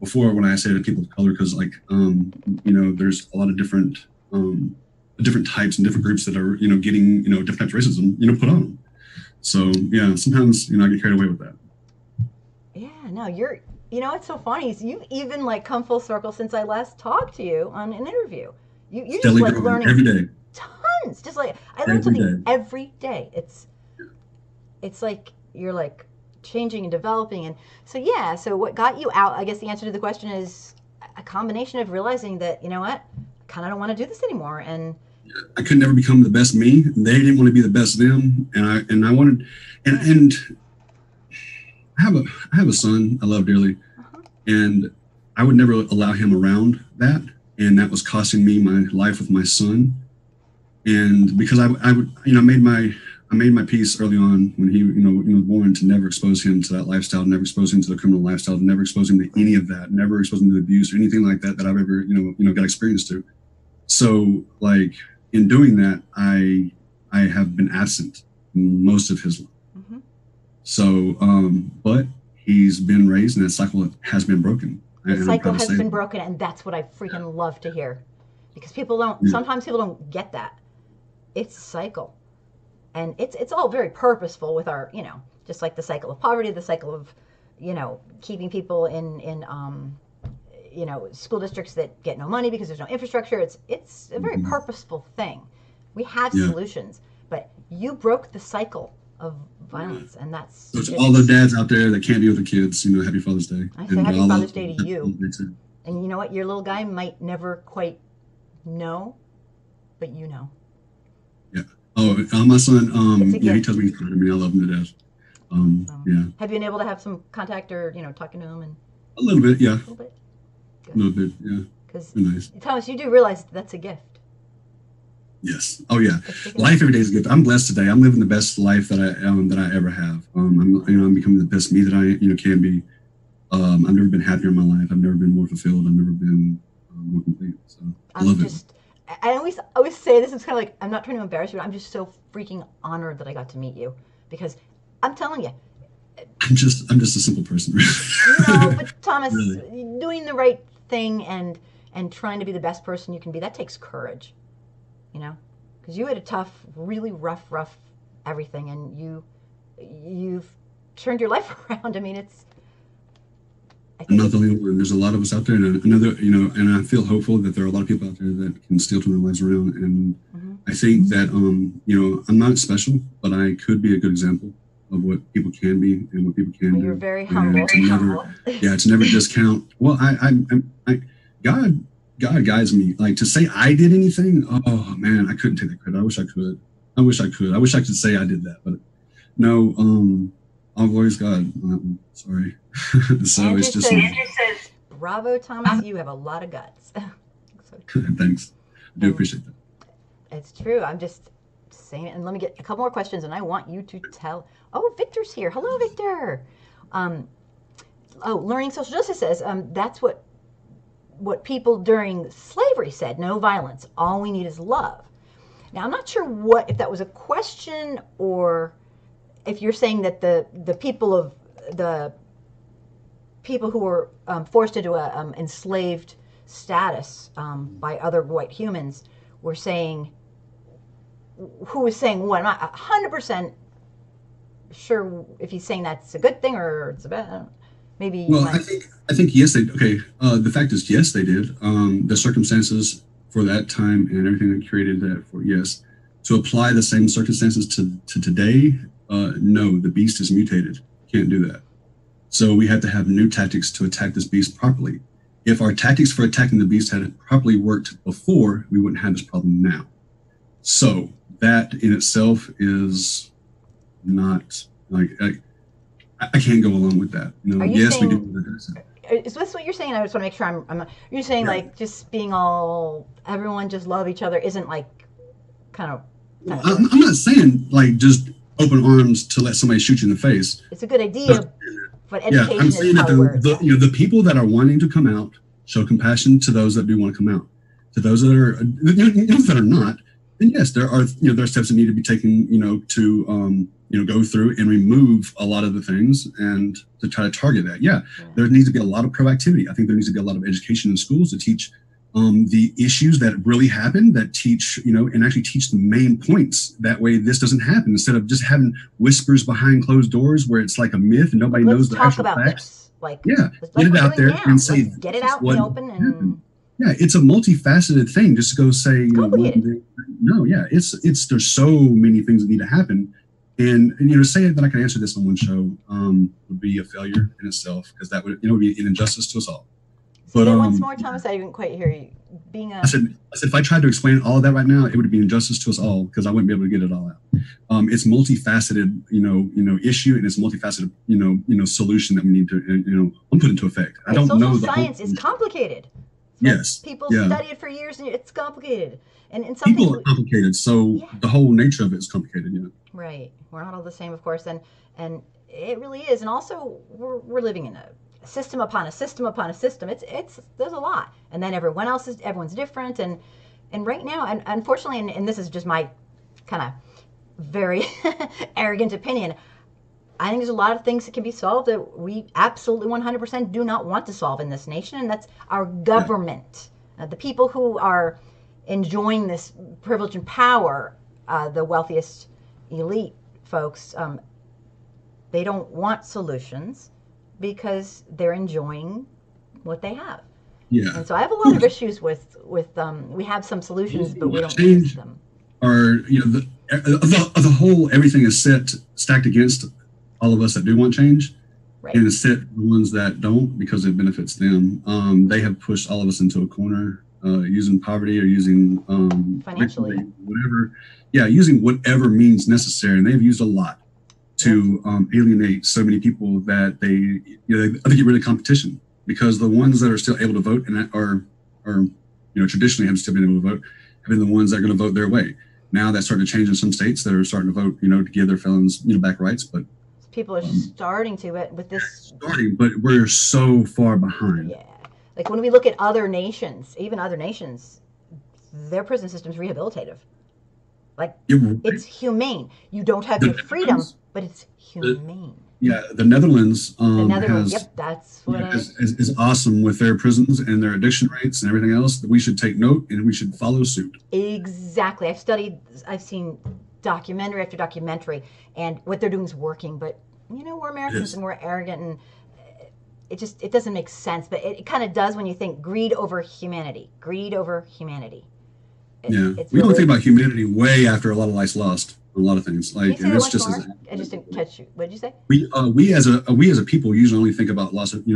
Before, when I say to people of color, because like there's a lot of different types and different groups that are getting different types of racism put on them. So yeah, sometimes I get carried away with that. Yeah, no, you're it's so funny. You've even like come full circle since I last talked to you on an interview. You're just like learning every day. Tons. Just like I learn something every day. It's like you're like changing and developing. And so what got you out, I guess the answer to the question is a combination of realizing that, I kind of don't want to do this anymore. And I could never become the best me. They didn't want to be the best them. And I wanted, and I have a son I love dearly, and I would never allow him around that. And that was costing me my life with my son. And because I made my peace early on when he was born, to never expose him to that lifestyle, never expose him to the criminal lifestyle, never expose him to any of that, never expose him to abuse or anything like that I've ever got experience to. So like in doing that, I have been absent most of his life. Mm-hmm. So but he's been raised, and that cycle has been broken. The cycle has been broken, and that's what I freaking love to hear, because sometimes people don't get that. It's a cycle. And it's all very purposeful with our, just like the cycle of poverty, the cycle of, keeping people in school districts that get no money because there's no infrastructure. It's a very purposeful thing. We have solutions, but you broke the cycle of violence, and that's. So to all the dads out there that can't be with the kids, Happy Father's Day. I say Happy Father's Day to you. And you know what? Your little guy might never quite know, but you know. Oh, my son, he tells me he's proud of me. I love him to death. Yeah. Have you been able to have some contact or, talking to him? A little bit, yeah. A little bit, yeah. Because, nice. Thomas, you do realize that's a gift. Yes. Oh, yeah. Life every day is a gift. I'm blessed today. I'm living the best life that I ever have. I'm becoming the best me that I can be. I've never been happier in my life. I've never been more fulfilled. I've never been more complete. So I love it. I always say this. It's kind of like, I'm not trying to embarrass you, but I'm just so freaking honored that I got to meet you, because I'm telling you, I'm just a simple person. But Thomas, really, doing the right thing and trying to be the best person you can be, that takes courage, because you had a tough, really rough everything, and you've turned your life around. I mean, I'm not the only one. There's a lot of us out there, and and I feel hopeful that there are a lot of people out there that can still turn their lives around. And I think that, I'm not special, but I could be a good example of what people can be and what people can do. You're very humble. It's never discount. Well, God guides me. Like, to say I did anything, oh man, I couldn't take that credit. I wish I could. I wish I could. I wish I could say I did that, but no. I've always got on that one. Sorry. So Andrew it's just says, "Bravo, Thomas. You have a lot of guts." So thanks. I do and appreciate that. it's true. I'm just saying it. And let me get a couple more questions, and I want you to tell. Oh, Victor's here. Hello, Victor. Um, Learning Social Justice says that's what people during slavery said. No violence. All we need is love. Now, I'm not sure if that was a question or if you're saying that the people who were forced into a enslaved status by other white humans were saying, who was saying what? I'm not 100% sure if he's saying that's a good thing or it's a bad. Maybe. Well, I think yes. Okay. The fact is, yes, they did. The circumstances for that time and everything that created that for yes. To apply the same circumstances to today, no, the beast is mutated. Can't do that. So we had to have new tactics to attack this beast properly. If our tactics for attacking the beast had properly worked before, we wouldn't have this problem now. So that in itself is not like I can't go along with that. You know, yes, we do. Is this what you're saying? I just want to make sure I'm you're saying like just being all everyone just love each other isn't like kind of. Well, I'm not saying like just open arms to let somebody shoot you in the face. It's a good idea, but education I'm saying is that the people that are wanting to come out show compassion to those that do want to come out. To those that are that are not, then yes, there are there are steps that need to be taken to go through and remove a lot of the things and to try to target that. Yeah, there needs to be a lot of proactivity. I think there needs to be a lot of education in schools to teach the issues that really happen, that teach, and actually teach the main points. That way this doesn't happen, instead of just having whispers behind closed doors where it's like a myth and nobody knows the actual facts. This. Like, yeah, get it out there and say, get it out in the open. And yeah, it's a multifaceted thing. Just to go say, no, yeah, it's there's so many things that need to happen. And to say that I can answer this on one show would be a failure in itself, because that would be an injustice to us all. Say that once more, Thomas. I didn't quite hear you. I said if I tried to explain all of that right now, it would be injustice to us all, because I wouldn't be able to get it all out. It's multifaceted, issue, and it's multifaceted, solution that we need to, put into effect. I don't know. Social science is complicated. Yes. People study it for years, and it's complicated. And in some people are complicated, so the whole nature of it is complicated. Right. We're not all the same, of course, and it really is. And also, we're living in a system upon a system upon a system. It's there's a lot, and then everyone's different, and right now, and unfortunately, and this is just my kind of very arrogant opinion, I think there's a lot of things that can be solved that we absolutely 100% do not want to solve in this nation, and that's our government. The people who are enjoying this privilege and power, the wealthiest elite folks, they don't want solutions because they're enjoying what they have. Yeah. And so I have a lot of issues with we have some solutions, but we don't use them. Or the whole everything is stacked against all of us that do want change, right, and it's set the ones that don't because it benefits them. They have pushed all of us into a corner, using poverty or using financially, whatever. Yeah, using whatever means necessary, and they've used a lot to alienate so many people that they get rid of competition, because the ones that are still able to vote and are traditionally have still been able to vote have been the ones that are going to vote their way. Now that's starting to change in some states that are starting to vote, to give their felons back rights, but people are starting to, but with this but we're so far behind. Yeah, like when we look at other nations, even other nations, their prison system's rehabilitative. Like, it's humane. You don't have your freedom, but it's humane. The Netherlands, yep, that's what is awesome with their prisons and their addiction rates and everything else. That we should take note and we should follow suit. Exactly. I've seen documentary after documentary, and what they're doing is working. But we're Americans and we're arrogant, and it doesn't make sense. But it kind of does when you think greed over humanity. Greed over humanity. We don't think about humanity way after a lot of lives lost. A lot of things, like, and it's just. I just didn't catch you. What did you say? We as a people usually only think about loss of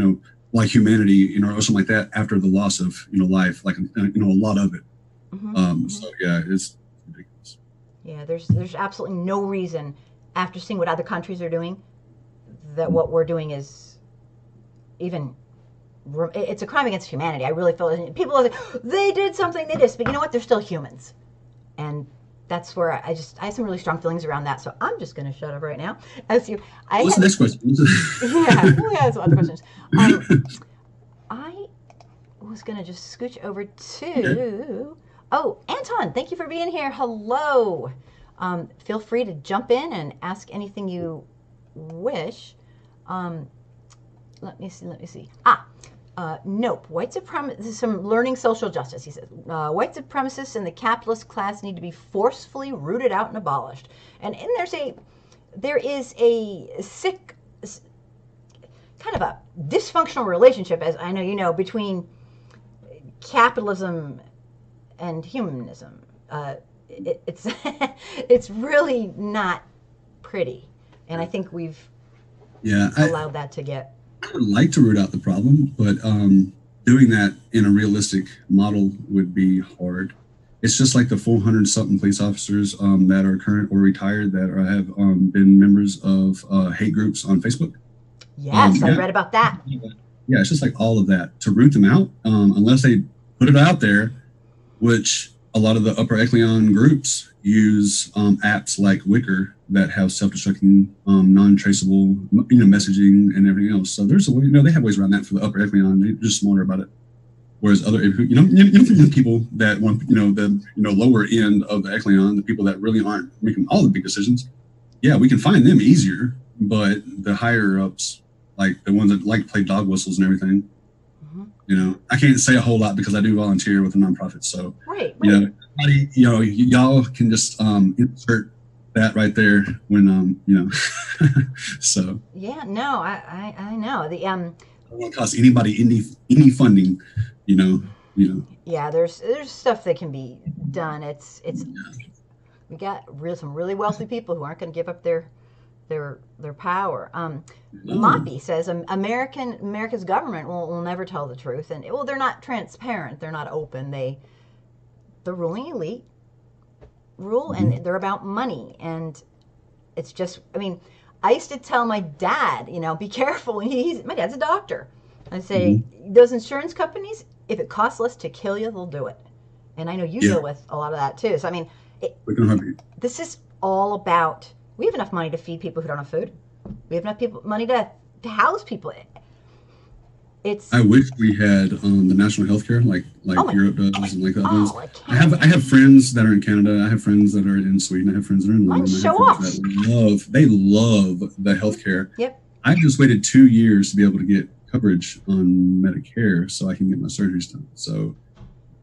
like humanity, or something like that after the loss of life, like a lot of it. So yeah, it's ridiculous. Yeah, there's absolutely no reason, after seeing what other countries are doing, that what we're doing is even. It's a crime against humanity. I really feel people are like, they did something, they did this, but you know what? They're still humans, and that's where I have some really strong feelings around that. So I'm just going to shut up right now. As you, I What's the had, next question? yeah, we have some other questions. I was going to just scooch over Okay. to. Oh, Anton, thank you for being here. Hello. Feel free to jump in and ask anything you wish. Um, let me see. Let me see. Nope. White supremacists. This is some learning social justice. He says white supremacists and the capitalist class need to be forcefully rooted out and abolished. And there is a sick, kind of a dysfunctional relationship, as I know you know, between capitalism and humanism. It's it's really not pretty, and I think we've Yeah, allowed that to get. I would like to root out the problem, but doing that in a realistic model would be hard. It's just like the 400 something police officers that are current or retired that have been members of hate groups on Facebook. Yes, I Yeah, read about that. yeah, it's just like all of that. To root them out, unless they put it out there, which a lot of the upper echelon groups use apps like Wicker that have self-destructing, non-traceable, messaging and everything else. So there's a way, they have ways around that for the upper echelon. They're just smarter about it. Whereas other, the people that want, the lower end of the echelon, the people that really aren't making all the big decisions, yeah, we can find them easier. But the higher ups, like the ones that like to play dog whistles and everything, I can't say a whole lot because I do volunteer with a nonprofit. So, Right. y'all can just insert that right there when, so. Yeah, no, I know. I don't want to cost anybody any funding, Yeah, there's stuff that can be done. We got some really wealthy people who aren't going to give up their power. Moppy says America's government will never tell the truth, and they're not transparent. They're not open. The ruling elite rule, and they're about money, and it's just. I mean, I used to tell my dad, be careful. My dad's a doctor. I say those insurance companies, if it costs less to kill you, they'll do it. And I know you deal with a lot of that too. So I mean, this is all about. We have enough money to feed people who don't have food. We have enough money to house people. I wish we had the national health care like Europe does and like that does. I have friends that are in Canada. I have friends that are in Sweden. I have friends that are in London. Show off. They love the health care. Yep. I just waited 2 years to be able to get coverage on Medicare so I can get my surgeries done. So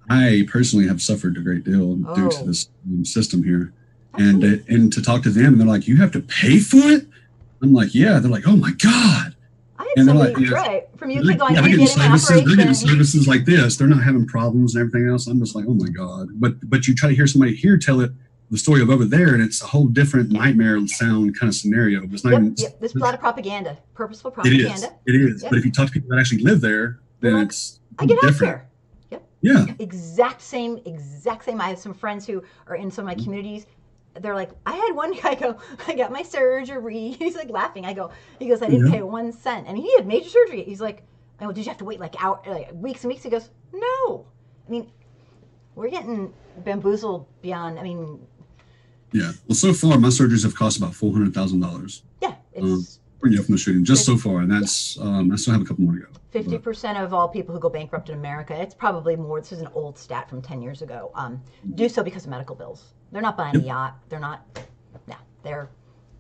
I personally have suffered a great deal due to this system here. And to talk to them, they're like, you have to pay for it? I'm like, yeah. They're like, oh my God. I had somebody from UK going, they're getting services like this. They're not having problems and everything else. I'm just like, oh my God. But you try to hear somebody here tell it, the story of over there, and it's a whole different nightmare sound kind of scenario. It's not even, There's a lot of propaganda, purposeful propaganda. It is. Yep. But if you talk to people that actually live there, then it's I get different. Out here. Yep. Yeah. Exact same. I have some friends who are in some of my communities. They're like, I had one guy go, I got my surgery. He's like laughing. He goes, I didn't pay 1 cent. And he had major surgery. He's like, I go, did you have to wait like weeks and weeks? He goes, no. I mean, we're getting bamboozled beyond, yeah. Well, so far, my surgeries have cost about $400,000. Yeah. It's from the shooting, just so far. And that's, I still have a couple more to go. 50% of all people who go bankrupt in America, it's probably more, this is an old stat from 10 years ago, do so because of medical bills. They're not buying a yacht. They're not,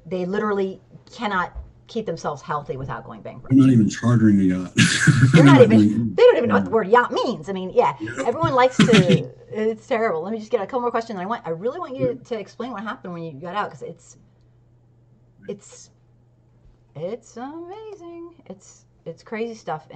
they literally cannot keep themselves healthy without going bankrupt. They're not even chartering a yacht. They don't even know what the word yacht means. Everyone likes to, it's terrible. Let me just get a couple more questions. I really want you to explain what happened when you got out, because it's amazing. It's crazy stuff.